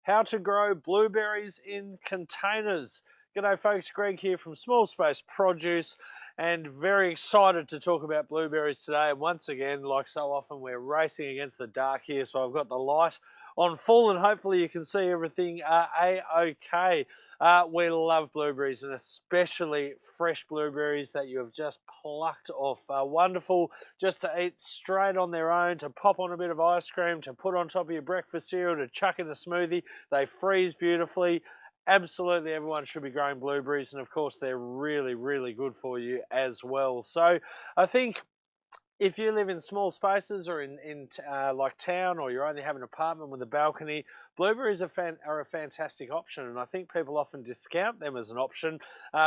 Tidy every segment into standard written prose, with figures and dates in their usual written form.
how to grow blueberries in containers. G'day folks, Greg here from Small Space Produce, and very excited to talk about blueberries today. And once again, like so often, we're racing against the dark here, so I've got the light on full and hopefully you can see everything a-okay. We love blueberries, and especially fresh blueberries that you have just plucked off. Wonderful just to eat straight on their own, to pop on a bit of ice cream, to put on top of your breakfast cereal, to chuck in a smoothie. They freeze beautifully. Absolutely everyone should be growing blueberries, and of course they're really, really good for you as well. So I think if you live in small spaces or in like town, or you only have an apartment with a balcony, blueberries are a fantastic option, and I think people often discount them as an option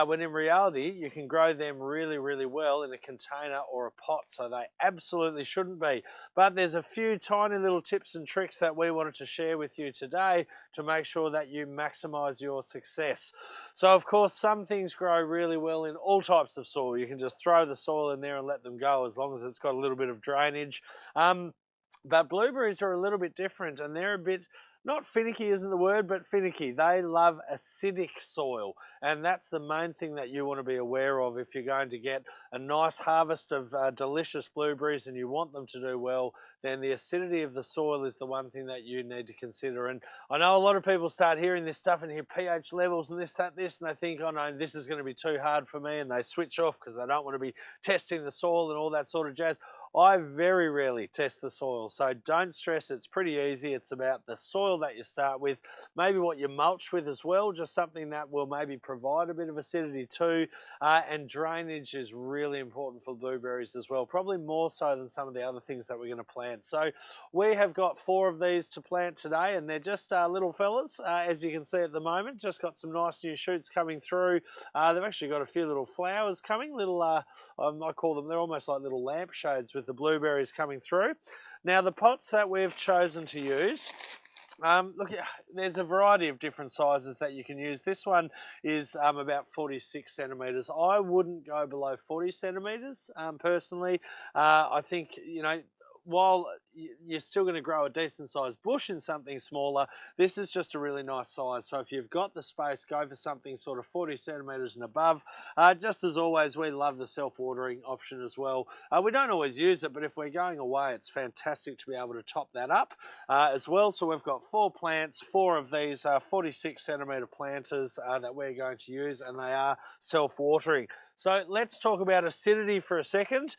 when in reality you can grow them really, really well in a container or a pot, so they absolutely shouldn't be. But there's a few tiny little tips and tricks that we wanted to share with you today to make sure that you maximize your success. So of course some things grow really well in all types of soil. You can just throw the soil in there and let them go as long as it's got a little bit of drainage. But blueberries are a little bit different, and they're a bit, not finicky isn't the word, but finicky. They love acidic soil, and that's the main thing that you want to be aware of if you're going to get a nice harvest of delicious blueberries and you want them to do well. Then the acidity of the soil is the one thing that you need to consider. And I know a lot of people start hearing this stuff and hear pH levels and this, that, this, and they think, oh no, this is going to be too hard for me, and they switch off because they don't want to be testing the soil and all that sort of jazz. I very rarely test the soil, so don't stress. It's pretty easy. It's about the soil that you start with, maybe what you mulch with as well, just something that will maybe provide a bit of acidity too, and drainage is really important for blueberries as well, probably more so than some of the other things that we're going to plant. So we have got 4 of these to plant today, and they're just little fellas, as you can see at the moment. Just got some nice new shoots coming through. They've actually got a few little flowers coming, little, I call them, they're almost like little lampshades with the blueberries coming through. Now the pots that we've chosen to use, look, there's a variety of different sizes that you can use. This one is about 46 centimetres. I wouldn't go below 40 centimetres personally. I think, you know, while you're still going to grow a decent sized bush in something smaller, this is just a really nice size. So if you've got the space, go for something sort of 40 centimetres and above. Just as always, we love the self-watering option as well. We don't always use it, but if we're going away, it's fantastic to be able to top that up as well. So we've got 4 plants, 4 of these 46 centimetre planters that we're going to use, and they are self-watering. So let's talk about acidity for a second.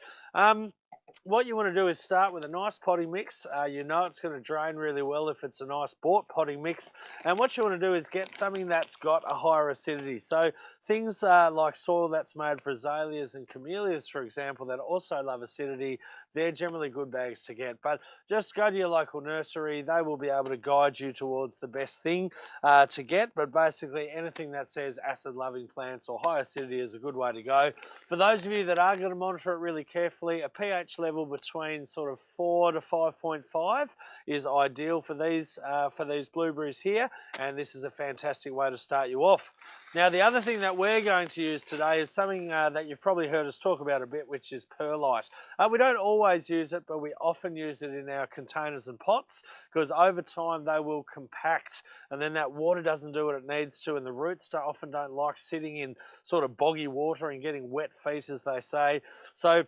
What you want to do is start with a nice potting mix. You know it's going to drain really well if it's a nice bought potting mix. And what you want to do is get something that's got a higher acidity. So things like soil that's made for azaleas and camellias, for example, that also love acidity, they're generally good bags to get. But just go to your local nursery. They will be able to guide you towards the best thing to get. But basically anything that says acid-loving plants or high acidity is a good way to go. For those of you that are going to monitor it really carefully, a pH level between sort of 4 to 5.5 is ideal for these blueberries here, and this is a fantastic way to start you off. Now the other thing that we're going to use today is something that you've probably heard us talk about a bit, which is perlite. We don't always use it, but we often use it in our containers and pots because over time they will compact, and then that water doesn't do what it needs to, and the roots often don't like sitting in sort of boggy water and getting wet feet, as they say. So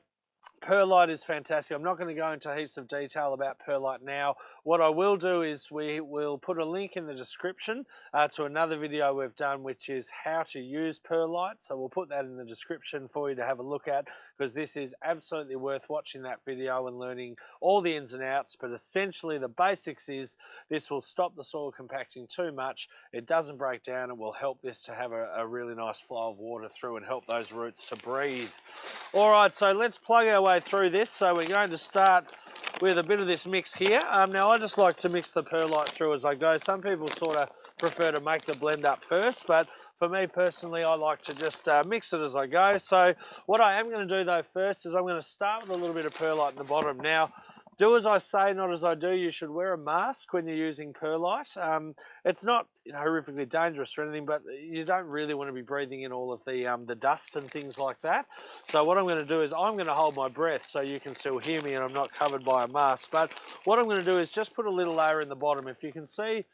perlite is fantastic. I'm not going to go into heaps of detail about perlite now. What I will do is we will put a link in the description to another video we've done, which is how to use perlite. So we'll put that in the description for you to have a look at, because this is absolutely worth watching that video and learning all the ins and outs. But essentially the basics is this will stop the soil compacting too much. It doesn't break down. It will help this to have a really nice flow of water through and help those roots to breathe. All right, so let's plug our way through this. So we're going to start with a bit of this mix here. Now I just like to mix the perlite through as I go. Some people sort of prefer to make the blend up first, but for me personally I like to just mix it as I go. So what I am going to do though first is I'm going to start with a little bit of perlite in the bottom. Now do as I say, not as I do. You should wear a mask when you're using perlite. It's not horrifically dangerous or anything, but you don't really want to be breathing in all of the dust and things like that. So what I'm going to do is I'm going to hold my breath so you can still hear me and I'm not covered by a mask. But what I'm going to do is just put a little layer in the bottom. If you can see,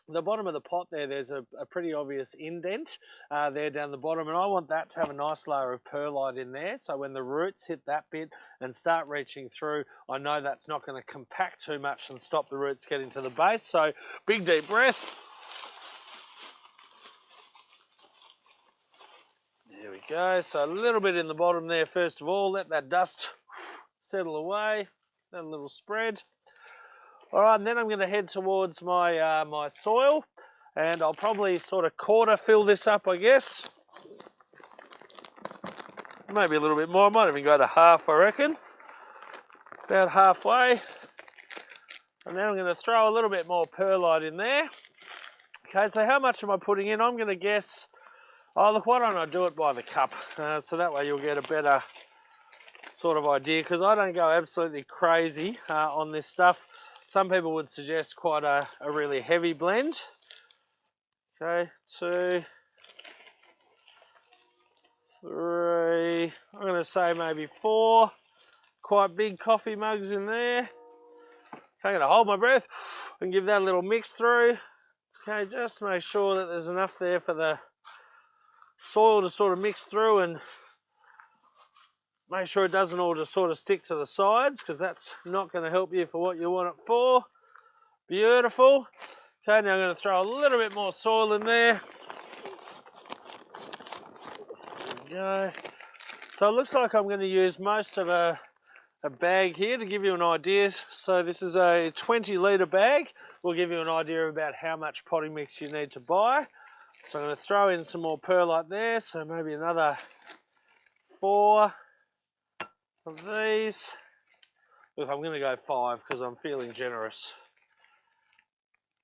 the bottom of the pot there's a pretty obvious indent there down the bottom, and I want that to have a nice layer of perlite in there, so when the roots hit that bit and start reaching through, I know that's not going to compact too much and stop the roots getting to the base. So big deep breath. There we go. So a little bit in the bottom there first of all, let that dust settle away, that little spread. All right, and then I'm going to head towards my my soil, and I'll probably sort of quarter fill this up, I guess. Maybe a little bit more, I might even go to half, I reckon. About halfway. And then I'm going to throw a little bit more perlite in there. Okay, so how much am I putting in? I'm going to guess, oh look, why don't I do it by the cup? So that way you'll get a better sort of idea, because I don't go absolutely crazy on this stuff. Some people would suggest quite a really heavy blend. Okay, 2, 3, I'm going to say maybe 4 quite big coffee mugs in there. Okay, I'm going to hold my breath and give that a little mix through. Okay, just make sure that there's enough there for the soil to sort of mix through, and make sure it doesn't all just sort of stick to the sides, because that's not going to help you for what you want it for. Beautiful. Okay, now I'm going to throw a little bit more soil in there. There we go. So it looks like I'm going to use most of a bag here to give you an idea. So this is a 20-litre bag. We'll give you an idea about how much potting mix you need to buy. So I'm going to throw in some more perlite there, so maybe another 4 of these. Look, I'm going to go 5 because I'm feeling generous.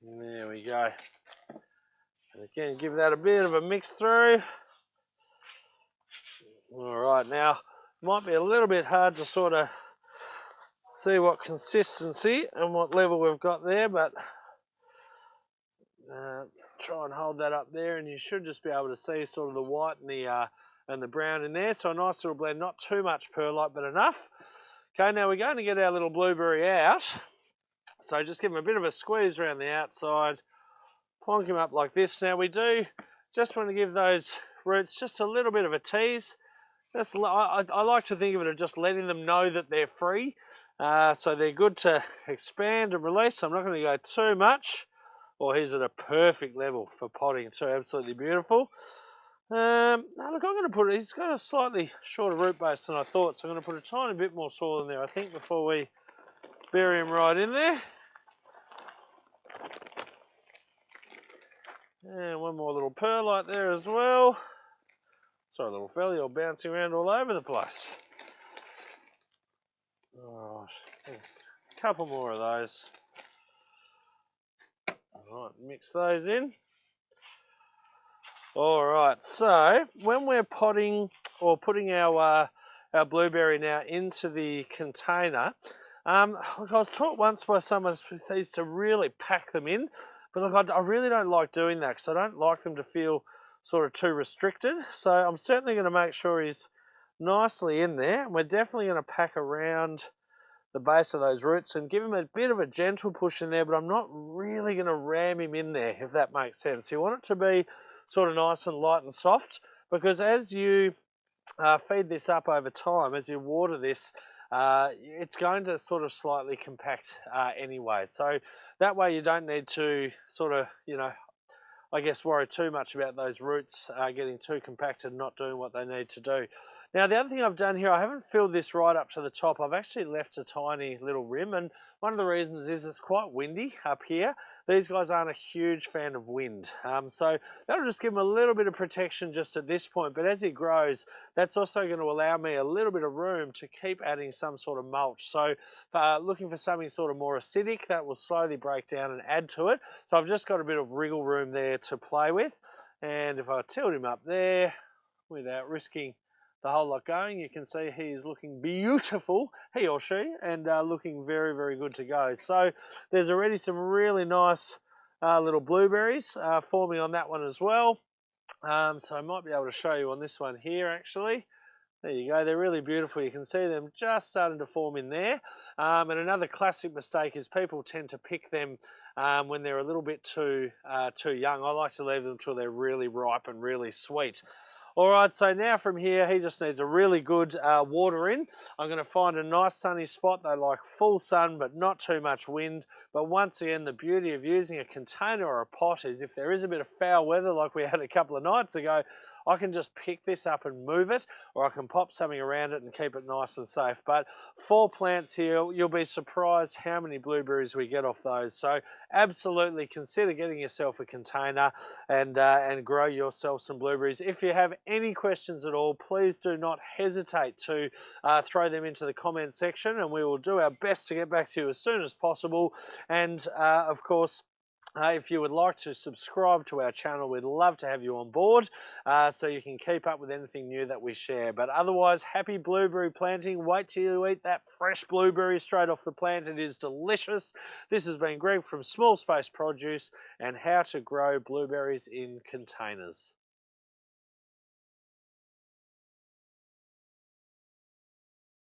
There we go. And again, give that a bit of a mix through. All right, now it might be a little bit hard to sort of see what consistency and what level we've got there, but try and hold that up there, and you should just be able to see sort of the white and the brown in there. So a nice little blend, not too much perlite, but enough. Okay, now we're going to get our little blueberry out. So just give him a bit of a squeeze around the outside, plonk him up like this. Now we do just want to give those roots just a little bit of a tease. I like to think of it as just letting them know that they're free. So they're good to expand and release. So I'm not going to go too much. Well, he's at a perfect level for potting too, absolutely beautiful. Now look, I'm going to put it, he's got a slightly shorter root base than I thought, so I'm going to put a tiny bit more soil in there, I think, before we bury him right in there. And one more little perlite there as well. Sorry, little fella, you're bouncing around all over the place. Alright, a couple more of those. Alright, mix those in. Alright, so when we're potting or putting our blueberry now into the container, look, I was taught once by someone to really pack them in, but look, I really don't like doing that because I don't like them to feel sort of too restricted. So I'm certainly going to make sure he's nicely in there, and we're definitely going to pack around the base of those roots and give him a bit of a gentle push in there, but I'm not really going to ram him in there, if that makes sense. You want it to be sort of nice and light and soft, because as you feed this up over time, as you water this, it's going to sort of slightly compact anyway. So that way you don't need to sort of, I guess, worry too much about those roots getting too compacted and not doing what they need to do. Now, the other thing I've done here, I haven't filled this right up to the top. I've actually left a tiny little rim, and one of the reasons is it's quite windy up here. These guys aren't a huge fan of wind, so that'll just give him a little bit of protection just at this point. But as he grows, that's also going to allow me a little bit of room to keep adding some sort of mulch. So looking for something sort of more acidic that will slowly break down and add to it. So I've just got a bit of wriggle room there to play with. And if I tilt him up there without risking the whole lot going, you can see he is looking beautiful, he or she, and looking very, very good to go. So there's already some really nice little blueberries forming on that one as well. So I might be able to show you on this one here actually. There you go, they're really beautiful. You can see them just starting to form in there. And another classic mistake is people tend to pick them when they're a little bit too young. I like to leave them till they're really ripe and really sweet. All right, so now from here, he just needs a really good water in. I'm going to find a nice sunny spot. They like full sun, but not too much wind. But once again, the beauty of using a container or a pot is if there is a bit of foul weather like we had a couple of nights ago, I can just pick this up and move it, or I can pop something around it and keep it nice and safe. But 4 plants here, you'll be surprised how many blueberries we get off those. So absolutely consider getting yourself a container and grow yourself some blueberries. If you have any questions at all, please do not hesitate to throw them into the comment section, and we will do our best to get back to you as soon as possible. And of course, if you would like to subscribe to our channel, we'd love to have you on board so you can keep up with anything new that we share. But otherwise, happy blueberry planting. Wait till you eat that fresh blueberry straight off the plant. It is delicious. This has been Greg from Small Space Produce and how to grow blueberries in containers.